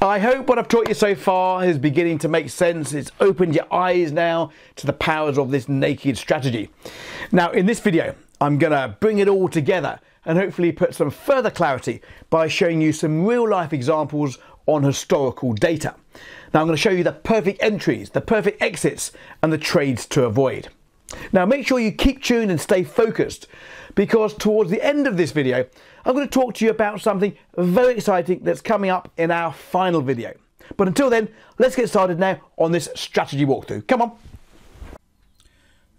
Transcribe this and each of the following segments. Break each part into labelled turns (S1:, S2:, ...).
S1: I hope what I've taught you so far is beginning to make sense. It's opened your eyes now to the powers of this naked strategy. Now in this video, I'm going to bring it all together and hopefully put some further clarity by showing you some real life examples on historical data. Now I'm going to show you the perfect entries, the perfect exits and the trades to avoid. Now make sure you keep tuned and stay focused, because towards the end of this video I'm going to talk to you about something very exciting that's coming up in our final video. But until then, let's get started now on this strategy walkthrough. Come on.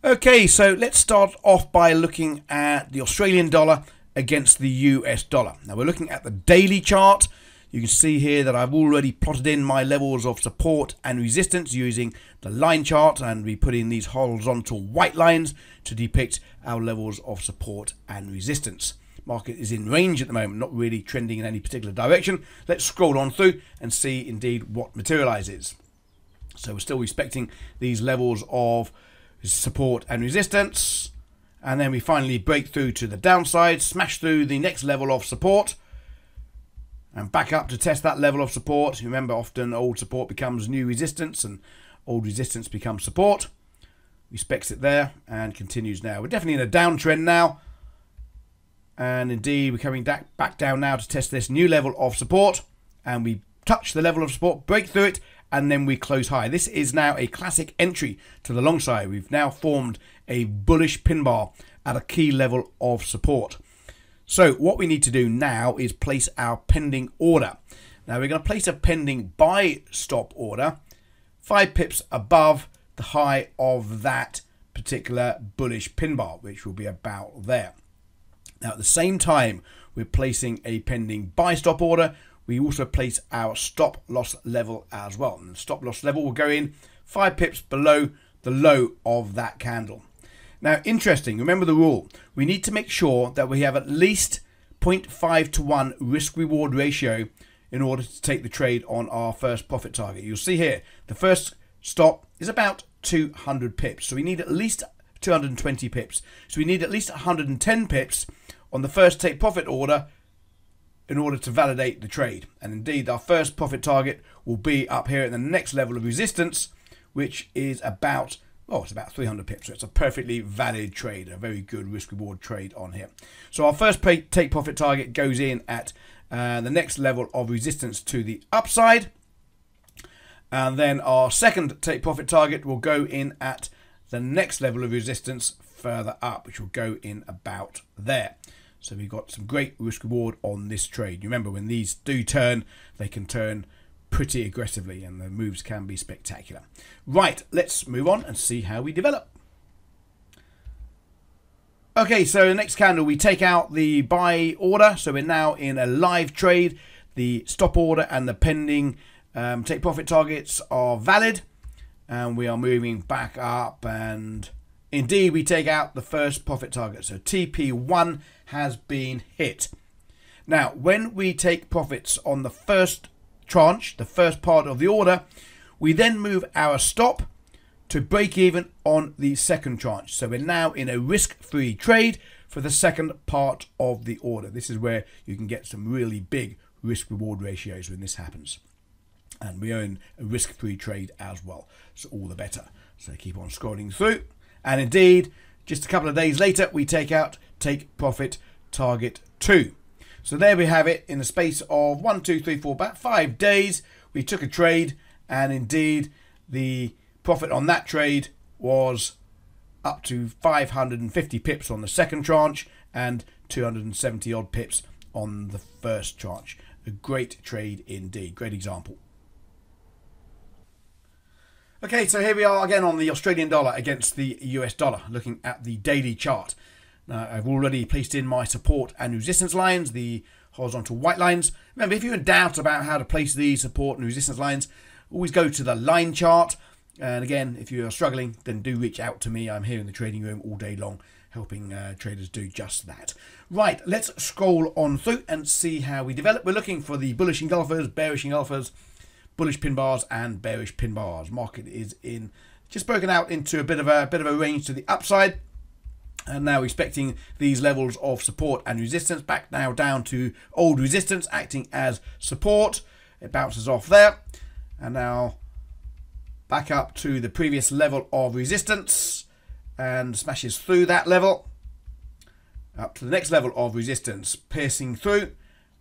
S1: Okay, so let's start off by looking at the Australian dollar against the US dollar. Now we're looking at the daily chart. You can see here that I've already plotted in my levels of support and resistance using the line chart, and we put in these horizontal white lines to depict our levels of support and resistance. Market is in range at the moment, not really trending in any particular direction. Let's scroll on through and see indeed what materializes. So we're still respecting these levels of support and resistance, and then we finally break through to the downside, smash through the next level of support and back up to test that level of support. Remember, often old support becomes new resistance and old resistance becomes support. Respects it there and continues now. We're definitely in a downtrend now, and indeed we're coming back down now to test this new level of support, and we touch the level of support, break through it, and then we close high. This is now a classic entry to the long side. We've now formed a bullish pin bar at a key level of support. So what we need to do now is place our pending order. Now we're going to place a pending buy stop order 5 pips above the high of that particular bullish pin bar, which will be about there. Now at the same time we're placing a pending buy stop order, we also place our stop loss level as well. And the stop loss level will go in 5 pips below the low of that candle. Now interesting, remember the rule. We need to make sure that we have at least 0.5 to 1 risk reward ratio in order to take the trade on our first profit target. You'll see here the first stop is about 200 pips. So we need at least 220 pips. So we need at least 110 pips on the first take profit order in order to validate the trade. And indeed our first profit target will be up here at the next level of resistance, which is about, oh, it's about 300 pips. So it's a perfectly valid trade, a very good risk reward trade on here. So our first take profit target goes in at the next level of resistance to the upside. And then our second take profit target will go in at the next level of resistance further up, which will go in about there. So we've got some great risk reward on this trade. You remember, when these do turn, they can turn pretty aggressively and the moves can be spectacular. Right, let's move on and see how we develop. Okay, so the next candle we take out the buy order. So we're now in a live trade. The stop order and the pending take profit targets are valid, and we are moving back up, and indeed we take out the first profit target. So TP1 has been hit. Now when we take profits on the first tranche, the first part of the order, we then move our stop to break even on the second tranche. So we're now in a risk-free trade for the second part of the order. This is where you can get some really big risk reward ratios when this happens. And we earn a risk-free trade as well, so all the better. So keep on scrolling through, and indeed just a couple of days later we take out take profit target 2. So there we have it. In the space of 1, 2, 3, 4, about 5 days we took a trade, and indeed the profit on that trade was up to 550 pips on the second tranche and 270 odd pips on the first tranche. A great trade indeed, great example. Okay, so here we are again on the Australian dollar against the US dollar, looking at the daily chart. Now, I've already placed in my support and resistance lines, the horizontal white lines. Remember, if you're in doubt about how to place these support and resistance lines, always go to the line chart. And again, if you are struggling, then do reach out to me. I'm here in the trading room all day long, helping traders do just that. Right, let's scroll on through and see how we develop. We're looking for the bullish engulfers, bearish engulfers, bullish pin bars and bearish pin bars. Market is in just broken out into a bit of a range to the upside, and now expecting these levels of support and resistance back now down to old resistance acting as support, it bounces off there, and now back up to the previous level of resistance and smashes through that level up to the next level of resistance, piercing through.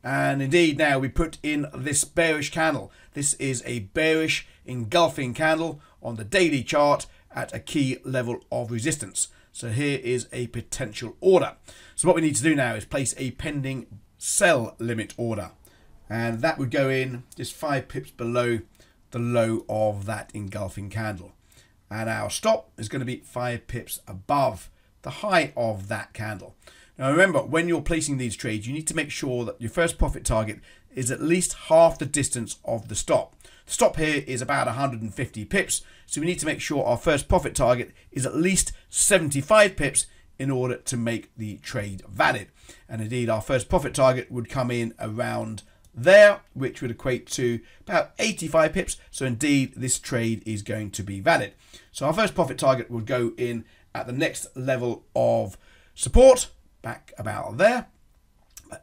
S1: And indeed, now we put in this bearish candle. This is a bearish engulfing candle on the daily chart at a key level of resistance. So here is a potential order. So what we need to do now is place a pending sell limit order, and that would go in just 5 pips below the low of that engulfing candle, and our stop is going to be 5 pips above the high of that candle. Now remember, when you're placing these trades, you need to make sure that your first profit target is at least half the distance of the stop. The stop here is about 150 pips, so we need to make sure our first profit target is at least 75 pips in order to make the trade valid. And indeed, our first profit target would come in around there, which would equate to about 85 pips. So indeed, this trade is going to be valid. So our first profit target would go in at the next level of support, back about there,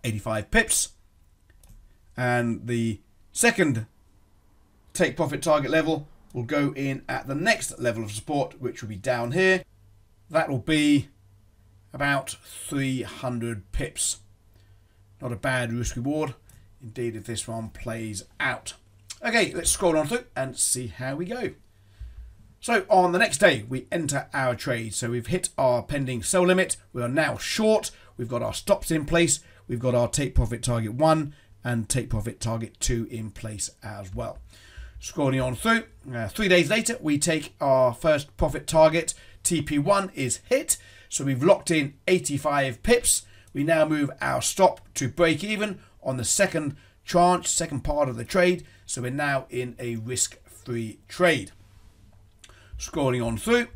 S1: 85 pips. And the second take profit target level will go in at the next level of support, which will be down here. That will be about 300 pips. Not a bad risk reward, indeed, if this one plays out. Okay, let's scroll on through and see how we go. So on the next day, we enter our trade. So we've hit our pending sell limit. We are now short. We've got our stops in place. We've got our take profit target 1 and take profit target 2 in place as well. Scrolling on through, 3 days later, we take our first profit target. TP1 is hit. So we've locked in 85 pips. We now move our stop to break even on the second tranche, second part of the trade. So we're now in a risk-free trade. Scrolling on through,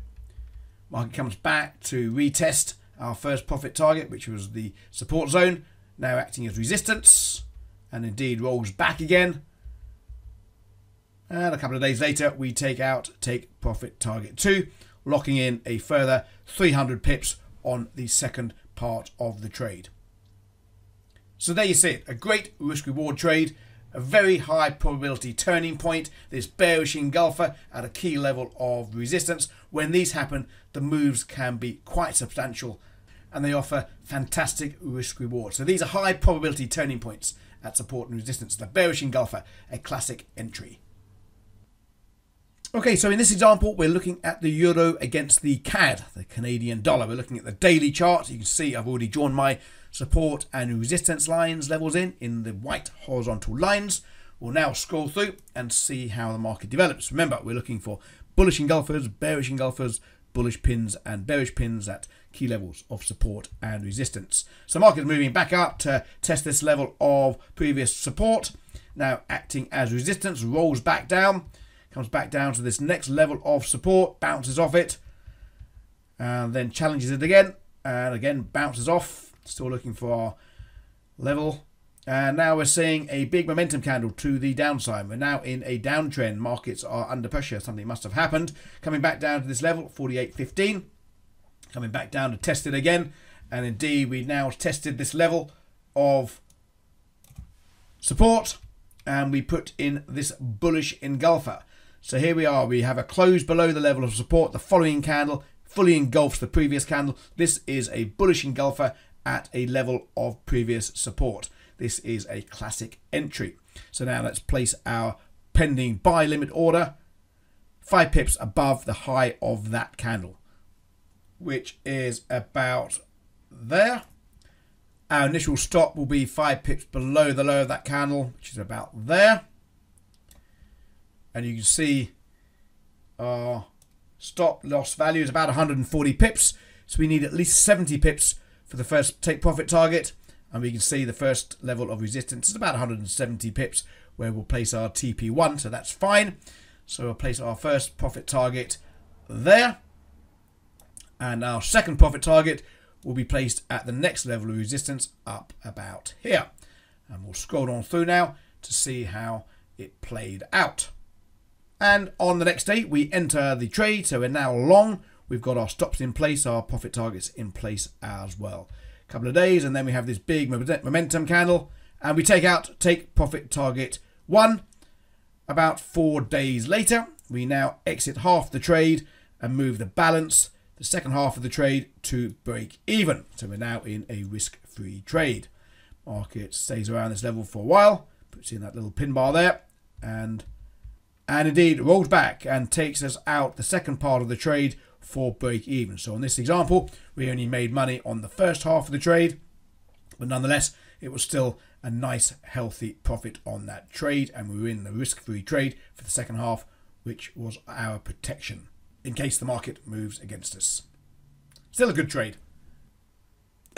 S1: market comes back to retest our first profit target, which was the support zone, now acting as resistance, and indeed rolls back again. And a couple of days later, we take out take profit target 2, locking in a further 300 pips on the second part of the trade. So there you see it, a great risk reward trade, a very high probability turning point, this bearish engulfer at a key level of resistance. When these happen, the moves can be quite substantial and they offer fantastic risk reward. So these are high probability turning points at support and resistance. The bearish engulfer, a classic entry. Okay, so in this example, we're looking at the euro against the CAD, the Canadian dollar. We're looking at the daily chart. You can see I've already drawn my support and resistance lines levels in the white horizontal lines. We'll now scroll through and see how the market develops. Remember, we're looking for bullish engulfers, bearish engulfers, bullish pins and bearish pins at key levels of support and resistance. So market is moving back up to test this level of previous support. Now acting as resistance, rolls back down. Comes back down to this next level of support, bounces off it, and then challenges it again, and again bounces off. Still looking for our level. And now we're seeing a big momentum candle to the downside. We're now in a downtrend. Markets are under pressure. Something must have happened. Coming back down to this level, 48.15. Coming back down to test it again. And indeed, we now tested this level of support. And we put in this bullish engulfer. So here we are, we have a close below the level of support. The following candle fully engulfs the previous candle. This is a bullish engulfer at a level of previous support. This is a classic entry. So now let's place our pending buy limit order 5 pips above the high of that candle, which is about there. Our initial stop will be 5 pips below the low of that candle, which is about there. And you can see our stop loss value is about 140 pips. So we need at least 70 pips for the first take profit target. And we can see the first level of resistance is about 170 pips, where we'll place our TP1. So that's fine. So we'll place our first profit target there. And our second profit target will be placed at the next level of resistance up about here. And we'll scroll on through now to see how it played out. And on the next day, we enter the trade. So we're now long. We've got our stops in place, our profit targets in place as well. A couple of days, and then we have this big momentum candle. And we take out take profit target 1 About 4 days later, we now exit half the trade and move the balance, the second half of the trade, to break even. So we're now in a risk-free trade. Market stays around this level for a while, puts in that little pin bar there, and indeed rolls back and takes us out the second part of the trade for break even. So on this example, we only made money on the first half of the trade, but nonetheless, it was still a nice, healthy profit on that trade, and we were in the risk-free trade for the second half, which was our protection in case the market moves against us. Still a good trade.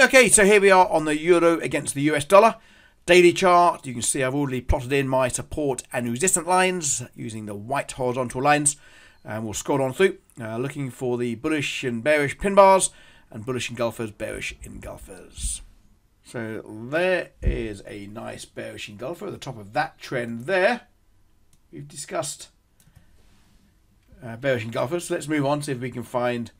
S1: Okay, so here we are on the euro against the US dollar. Daily chart, you can see I've already plotted in my support and resistance lines using the white horizontal lines. And we'll scroll on through, looking for the bullish and bearish pin bars, and bullish engulfers, bearish engulfers. So there is a nice bearish engulfer at the top of that trend there. We've discussed bearish engulfers. So let's move on, see if we can find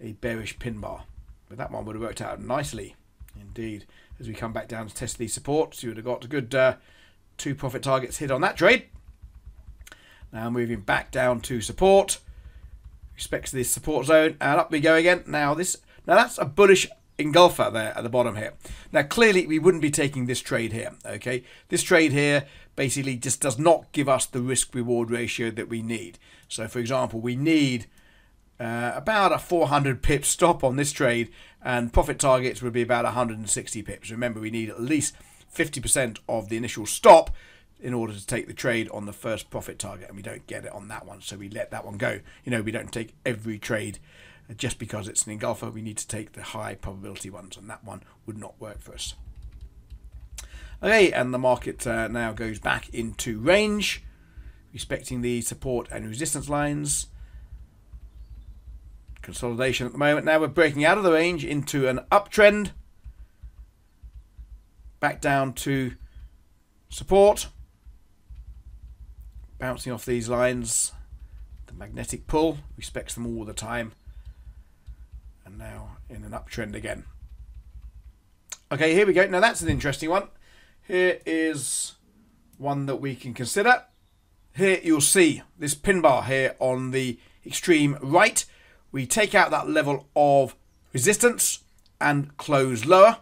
S1: a bearish pin bar. But that one would have worked out nicely indeed. As we come back down to test these supports, you would have got a good 2 profit targets hit on that trade. Now moving back down to support, respects to this support zone, and up we go again. Now that's a bullish engulfer there at the bottom here. Now clearly we wouldn't be taking this trade here. Okay, this trade here basically just does not give us the risk reward ratio that we need. So for example, we need about a 400 pips stop on this trade, and profit targets would be about 160 pips. Remember, we need at least 50% of the initial stop in order to take the trade on the first profit target, and we don't get it on that one, so we let that one go. You know, we don't take every trade just because it's an engulfer. We need to take the high probability ones, and that one would not work for us. Okay, and the market now goes back into range, respecting the support and resistance lines. Consolidation at the moment. Now we're breaking out of the range into an uptrend, back down to support, bouncing off these lines. The magnetic pull respects them all the time, and now in an uptrend again. Okay, here we go. Now that's an interesting one. Here is one that we can consider. Here you'll see this pin bar here on the extreme right. We take out that level of resistance and close lower.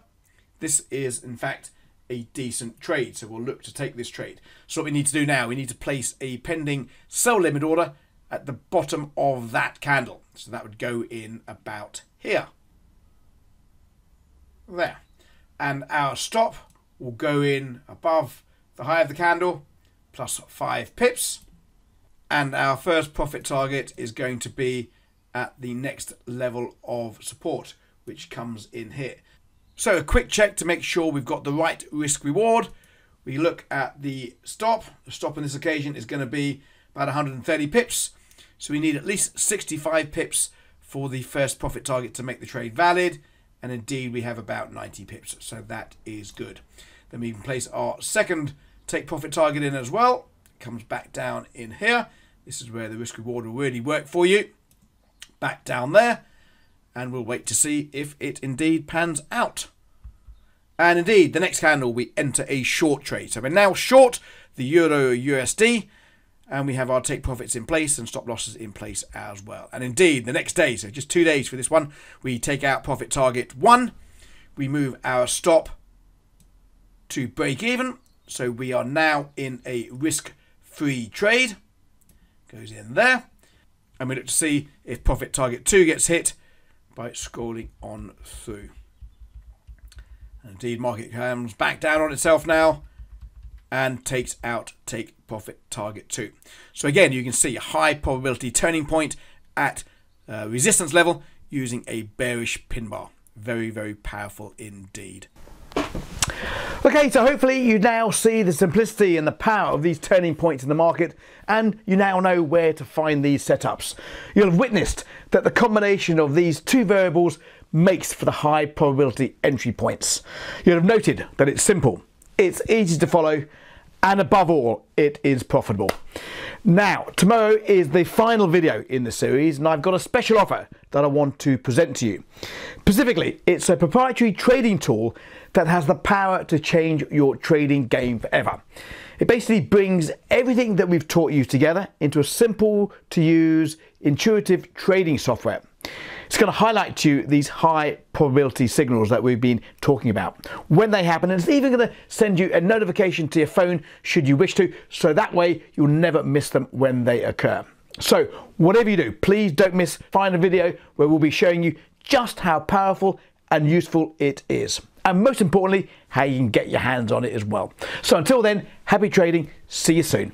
S1: This is, in fact, a decent trade, so we'll look to take this trade. So what we need to do now, we need to place a pending sell limit order at the bottom of that candle. So that would go in about here. There. And our stop will go in above the high of the candle, plus 5 pips. And our first profit target is going to be at the next level of support, which comes in here. So a quick check to make sure we've got the right risk reward. We look at the stop. The stop on this occasion is going to be about 130 pips. So we need at least 65 pips for the first profit target to make the trade valid. And indeed we have about 90 pips. So that is good. Then we can place our second take profit target in as well. It comes back down in here. This is where the risk reward will really work for you. Back down there, and we'll wait to see if it indeed pans out. And indeed, the next candle we enter a short trade. So we're now short the Euro USD, and we have our take profits in place and stop losses in place as well. And indeed, the next day, so just 2 days for this one, we take out profit target 1. We move our stop to break even. So we are now in a risk-free trade. Goes in there. And we look to see if profit target 2 gets hit by scrolling on through. And indeed, market comes back down on itself now and takes out take profit target 2. So again, you can see a high probability turning point at resistance level using a bearish pin bar. Very, very powerful indeed. Okay, so hopefully you now see the simplicity and the power of these turning points in the market, and you now know where to find these setups. You'll have witnessed that the combination of these two variables makes for the high probability entry points. You'll have noted that it's simple, it's easy to follow, and above all, it is profitable. Now, tomorrow is the final video in the series, and I've got a special offer that I want to present to you. Specifically, it's a proprietary trading tool that has the power to change your trading game forever. It basically brings everything that we've taught you together into a simple to use, intuitive trading software. It's going to highlight to you these high probability signals that we've been talking about, when they happen, and it's even going to send you a notification to your phone should you wish to, so that way you'll never miss them when they occur. So whatever you do, please don't miss final video where we'll be showing you just how powerful and useful it is, and most importantly, how you can get your hands on it as well. So until then, happy trading, see you soon.